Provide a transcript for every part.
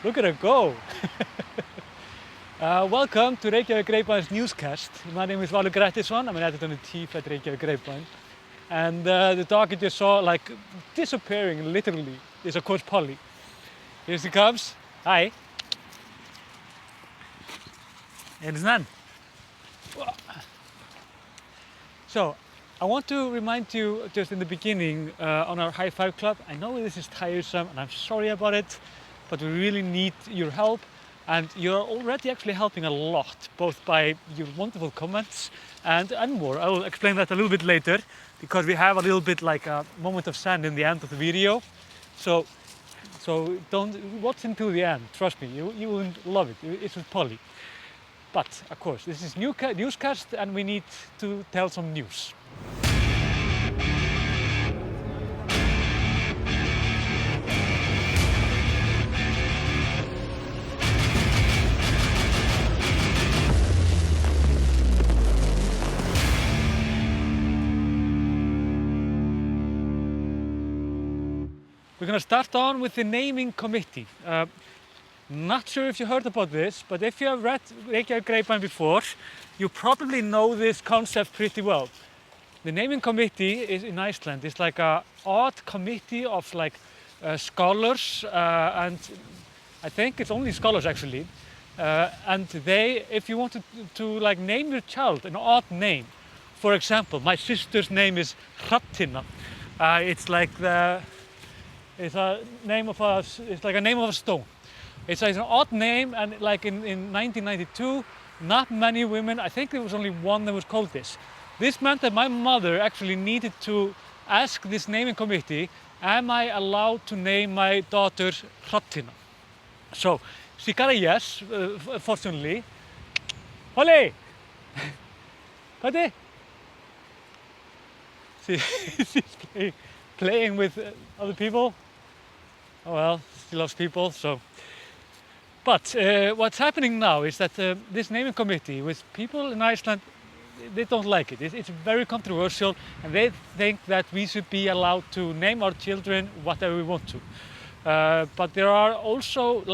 Look at her go! Welcome to Reykjavík Grapevines Newscast. My name is Valur Grettisson. I'm an editor-in-chief at Reykjavík Grapevine. And the dog you just saw, like, disappearing, literally, is of course Polly. Here she comes. Hi. And none. So, I want to remind you just in the beginning on our High Five Club. I know this is tiresome and I'm sorry about it, but we really need your help. And you're already actually helping a lot, both by your wonderful comments and more. I will explain that a little bit later, because we have a little bit like a moment of sand in the end of the video. So don't watch until the end, trust me, you will love it. It's with Polly. But of course, this is Newscast and we need to tell some news. We're going to start on with the naming committee. Not sure if you heard about this, but if you have read Reykjavík Grapevine before, you probably know this concept pretty well. The naming committee in Iceland is like an odd committee of like scholars, and I think it's only scholars actually. And they, if you wanted to like name your child an odd name, for example, my sister's name is Hrafntinna. It's like it's a name of a stone. It's an odd name, and like in 1992, not many women, I think there was only one that was called this. This meant that my mother actually needed to ask this naming committee, am I allowed to name my daughter Hrafntinna? So she got a yes, fortunately. Polly! Polly! She's playing with other people. Oh well, she loves people, so. But what's happening now is that this naming committee, with people in Iceland, they don't like it. It's very controversial, and they think that we should be allowed to name our children whatever we want to. But there are also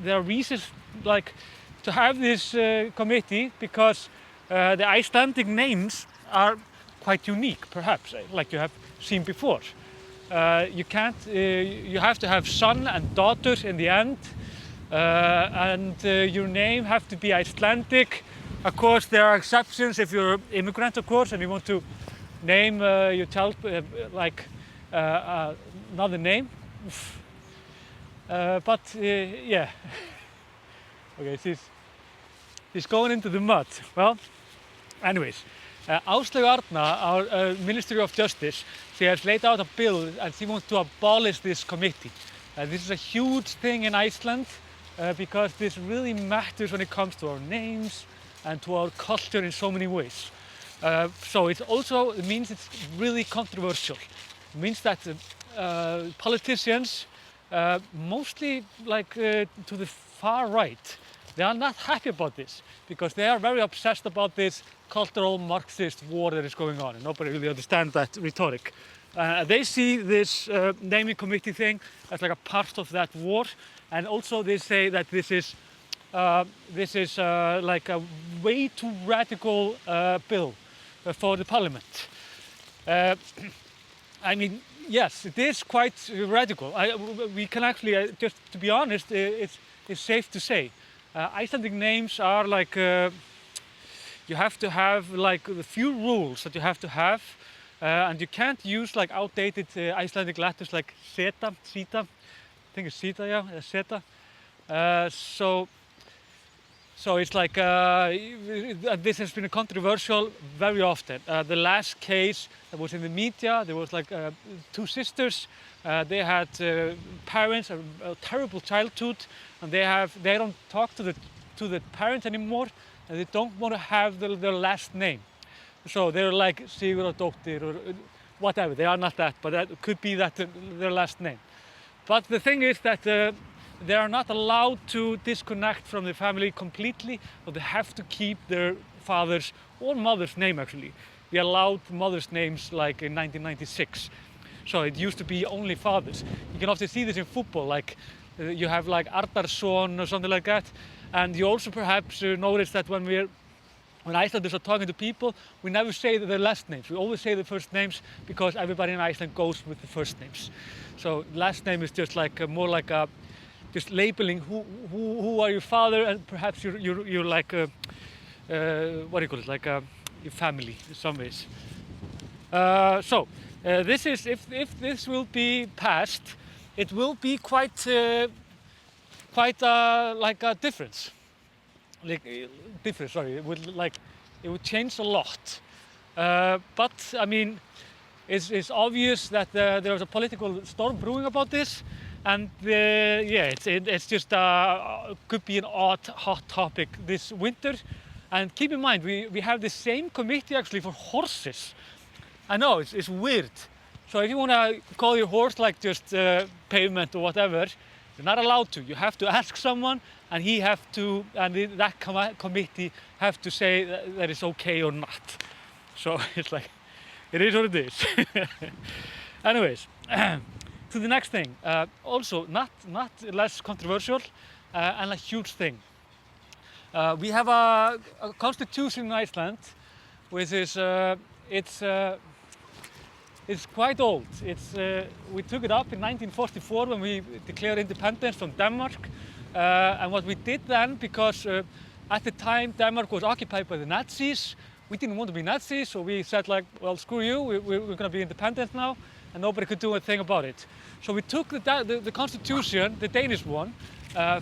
there are reasons to have this committee, because the Icelandic names are quite unique, perhaps, like you have seen before. You have to have son and daughter in the end, and your name has to be Icelandic. Of course, there are exceptions if you're an immigrant, of course, and you want to name your child another name. Yeah. Okay, she's going into the mud. Well, anyways. Áslaug Arna, our Minister of Justice, she has laid out a bill and she wants to abolish this committee. This is a huge thing in Iceland because this really matters when it comes to our names and to our culture in so many ways. So it means it's really controversial. It means that politicians, mostly to the far right, they are not happy about this, because they are very obsessed about this cultural Marxist war that is going on, and nobody really understands that rhetoric. They see this naming committee thing as like a part of that war, and also they say that this is like a way too radical bill for the parliament. I mean, yes, it is quite radical. We can actually, just to be honest, it's safe to say. Icelandic names are you have to have a few rules that you have to have, and you can't use outdated Icelandic letters like seta, sita. I think it's sita, yeah, seta. So it's this has been controversial very often. The last case that was in the media, there was two sisters. They had parents, a terrible childhood, and they don't talk to the parents anymore, and they don't want to have their last name. So they're like Sigurðardóttir or whatever. They are not that, but that could be their last name. But the thing is that they are not allowed to disconnect from the family completely, but they have to keep their father's or mother's name actually. We allowed mothers' names like in 1996. So it used to be only fathers. You can often see this in football, like you have like Arnarsson or something like that. And you also perhaps notice that when Icelanders are talking to people, we never say their last names. We always say the first names because everybody in Iceland goes with the first names. So last name is just like more like just labeling who are your father, and perhaps you're like what do you call it, like your family in some ways. This is if this will be passed, it will be quite like a difference. Sorry, it would change a lot. But I mean, it's obvious that there was a political storm brewing about this, and yeah, it's just could be an odd hot topic this winter. And keep in mind, we have the same committee actually for horses. I know it's weird. So if you want to call your horse like just pavement or whatever, you're not allowed to. You have to ask someone, and that committee have to say that it's okay or not. So it's like, it is what it is. Anyways, to the next thing. Also, not less controversial, and a huge thing. We have a constitution in Iceland, which is it's quite old. We took it up in 1944 when we declared independence from Denmark. And what we did then, because at the time Denmark was occupied by the Nazis, we didn't want to be Nazis, so we said like, well, screw you, we're going to be independent now, and nobody could do a thing about it. So we took the constitution, the Danish one,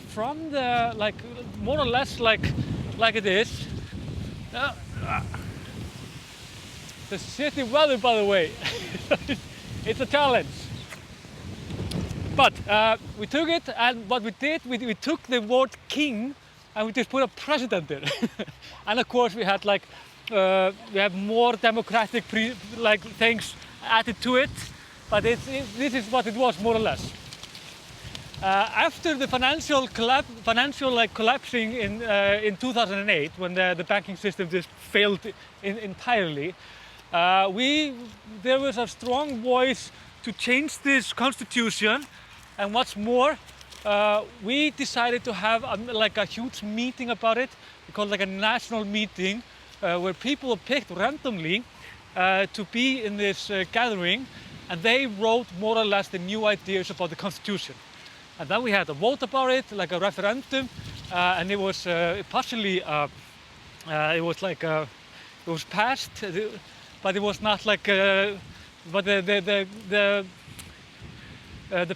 from the, like, more or less like it is. The city weather, by the way, it's a challenge. But we took it, and what we did, we took the word king, and we just put a president there. And of course, we had like we have more democratic things added to it. But this is what it was, more or less. After the financial collapsing in 2008, when the banking system just failed entirely. There was a strong voice to change this constitution, and what's more, we decided to have a huge meeting about it. We called it like a national meeting, where people were picked randomly to be in this gathering, and they wrote more or less the new ideas about the constitution. And then we had a vote about it, like a referendum, and it was partially, it was passed. But it was not like, but the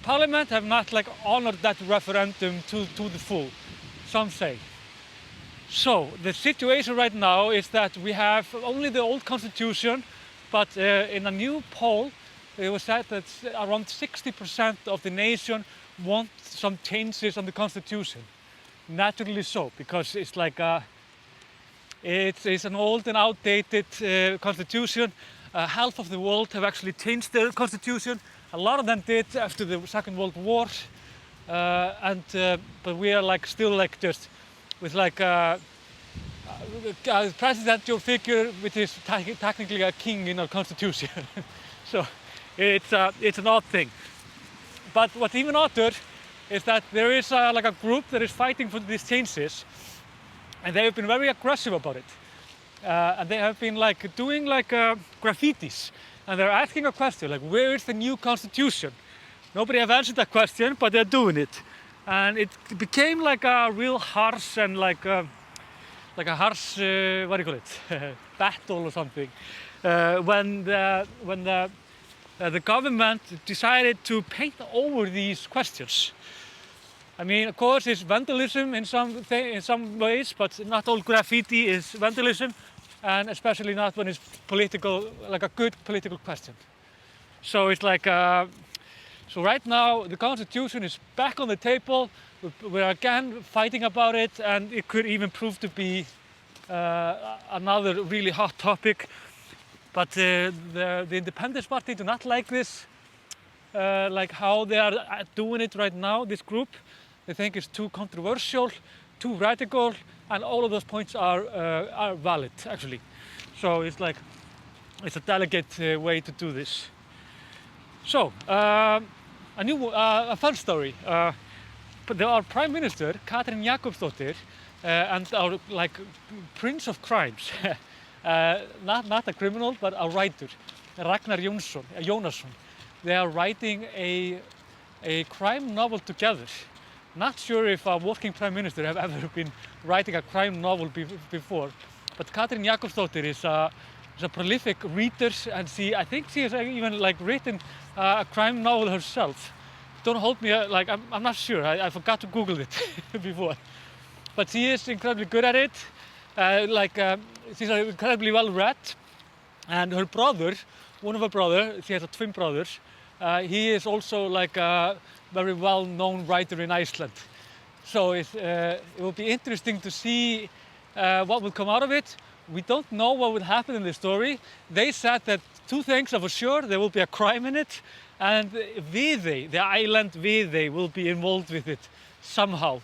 parliament have not like honored that referendum to the full, some say. So the situation right now is that we have only the old constitution, but in a new poll, it was said that around 60% of the nation want some changes on the constitution. Naturally so, because it's like it's an old and outdated constitution. Half of the world have actually changed their constitution. A lot of them did after the Second World War, but we are like still like just with like a presidential figure, which is technically a king in our constitution. So it's an odd thing. But what's even odder is that there is like a group that is fighting for these changes. And they have been very aggressive about it. And they have been like doing like graffitis. And they're asking a question, like, where is the new constitution? Nobody have answered that question, but they're doing it. And it became like a real harsh and like a harsh, what do you call it, battle or something. When the government decided to paint over these questions. I mean, of course, it's vandalism in some ways, but not all graffiti is vandalism, and especially not when it's political, like a good political question. So it's like, so right now the constitution is back on the table. We're again fighting about it, and it could even prove to be another really hot topic. But the Independence Party do not like this, like how they are doing it right now, this group. They think it's too controversial, too radical, and all of those points are valid, actually. So it's like, it's a delicate way to do this. So, a fun story. our Prime Minister, Tarkir Mjarsdottir, and our Prince of Crimes, not a criminal, but a writer, Ragnar Jónasson. They are writing a crime novel together. Not sure if a working Prime Minister have ever been writing a crime novel before, but Tarkir Mjarsdottir is a prolific reader, and I think she has even written a crime novel herself. Don't hold me, I'm not sure, I forgot to Google it before. But she is incredibly good at it, she's incredibly well read, and her brother, one of her brothers, she has twin brothers, he is also a very well-known writer in Iceland. So it will be interesting to see what will come out of it. We don't know what will happen in the story. They said that two things are for sure: there will be a crime in it, and Viðey, the island Viðey, will be involved with it somehow.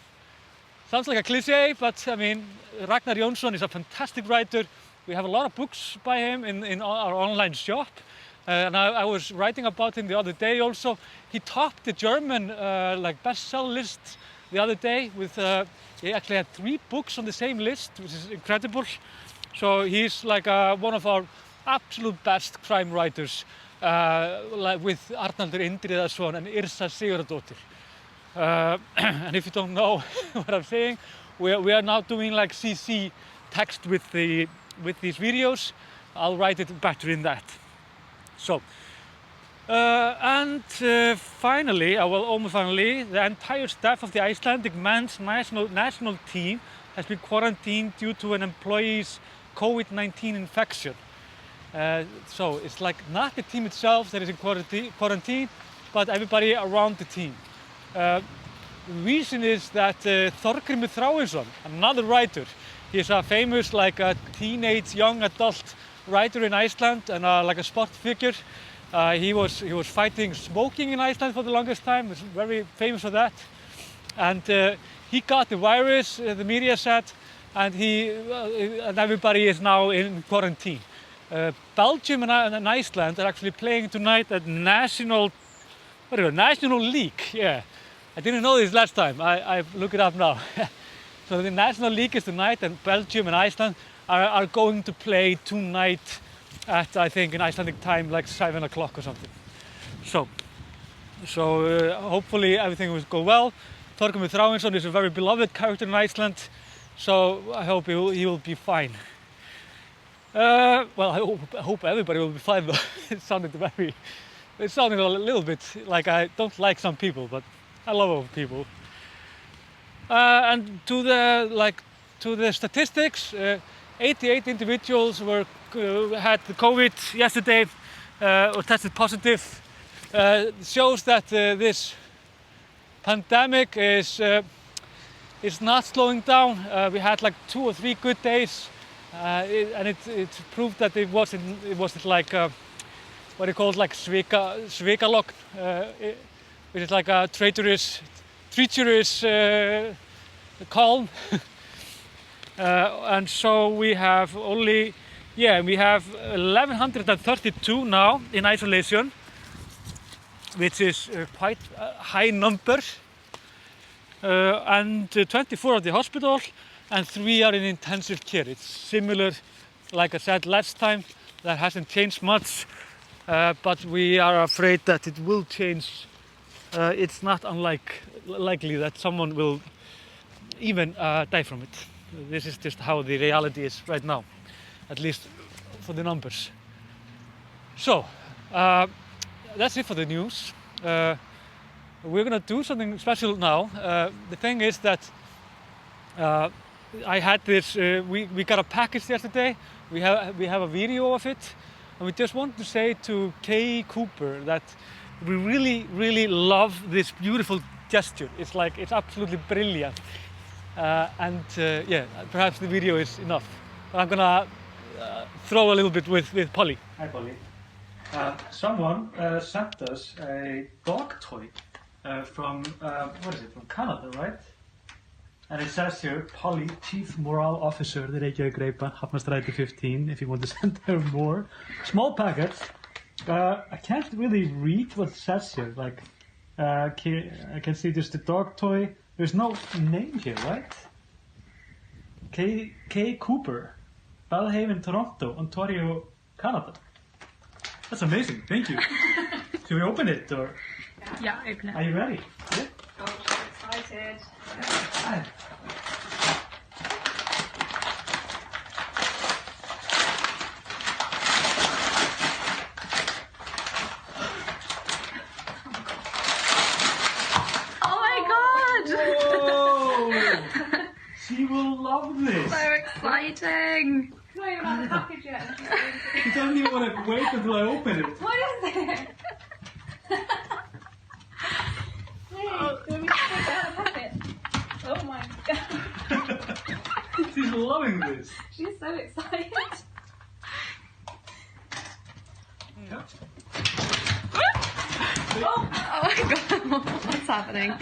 Sounds like a cliche, but I mean, Ragnar Jónasson is a fantastic writer. We have a lot of books by him in our online shop. And I was writing about him the other day also. He topped the German bestseller list the other day with, he actually had 3 books on the same list, which is incredible. So he's one of our absolute best crime writers, with Arnaldur Indriðason and Yrsa Sigurðardóttir. And if you don't know what I'm saying, we are now doing CC text with these videos. I'll write it better in that. So, finally, almost finally, the entire staff of the Icelandic men's national team has been quarantined due to an employee's COVID-19 infection. So it's not the team itself that is in quarantine, but everybody around the team. The reason is that Tarkir Mjarsdottir, another writer, he's a famous teenage young adult writer in Iceland and a sport figure. He was fighting smoking in Iceland for the longest time. He's very famous for that. And he got the virus, the media said, and and everybody is now in quarantine. Belgium and Iceland are actually playing tonight at National League. Yeah, I didn't know this last time. I look it up now. So the National League is tonight, and Belgium and Iceland are going to play tonight at, I think, in Icelandic time, 7 o'clock or something. So hopefully everything will go well. Tarkir Mjarsdottir is a very beloved character in Iceland, so I hope he will be fine. Well, I hope everybody will be fine though. It sounded a little bit like I don't like some people, but I love all people. And to the statistics, 88 individuals had the COVID yesterday or tested positive. Shows that this pandemic is not slowing down. We had 2 or 3 good days, and it proved that it wasn't what it called svikalogn, which is a treacherous calm. And so we have 1132 now in isolation, which is quite a high number, and 24 at the hospital and 3 are in intensive care. It's similar, like I said last time, that hasn't changed much, but we are afraid that it will change. It's not unlikely that someone will even die from it. This is just how the reality is right now, at least for the numbers. So, that's it for the news. We're gonna do something special now. The thing is that I had this, we got a package yesterday. We have a video of it, and we just want to say to Kay Cooper that we really love this beautiful gesture. It's absolutely brilliant. Yeah, perhaps the video is enough. But I'm gonna throw a little bit with Polly. Hi, Polly. Someone sent us a dog toy from what is it? From Canada, right? And it says here, Polly, Chief Morale Officer, the Reykjavík Reipa, Hafnarstræti 15. If you want to send her more, small packet. I can't really read what it says here. I can see just the dog toy. There's no name here, right? K. Cooper, Belhaven, Toronto, Ontario, Canada. That's amazing. Thank you. Should we open it or? Yeah, open it. Are you ready? Yeah. Oh, I'm so excited. Whoa! She will love this. So exciting! Can I even have the package yet? She doesn't even want to wait until I open it. What is it? Hey, do we take out the packet? Oh my god. She's loving this. She's so excited. Oh my god, what's happening?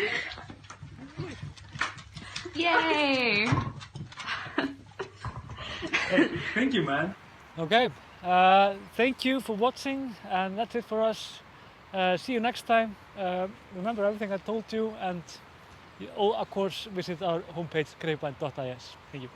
Yay! Hey, thank you, man. Okay, thank you for watching, and that's it for us. See you next time. Remember everything I told you, and you all, of course, visit our homepage grapevine.is. Thank you.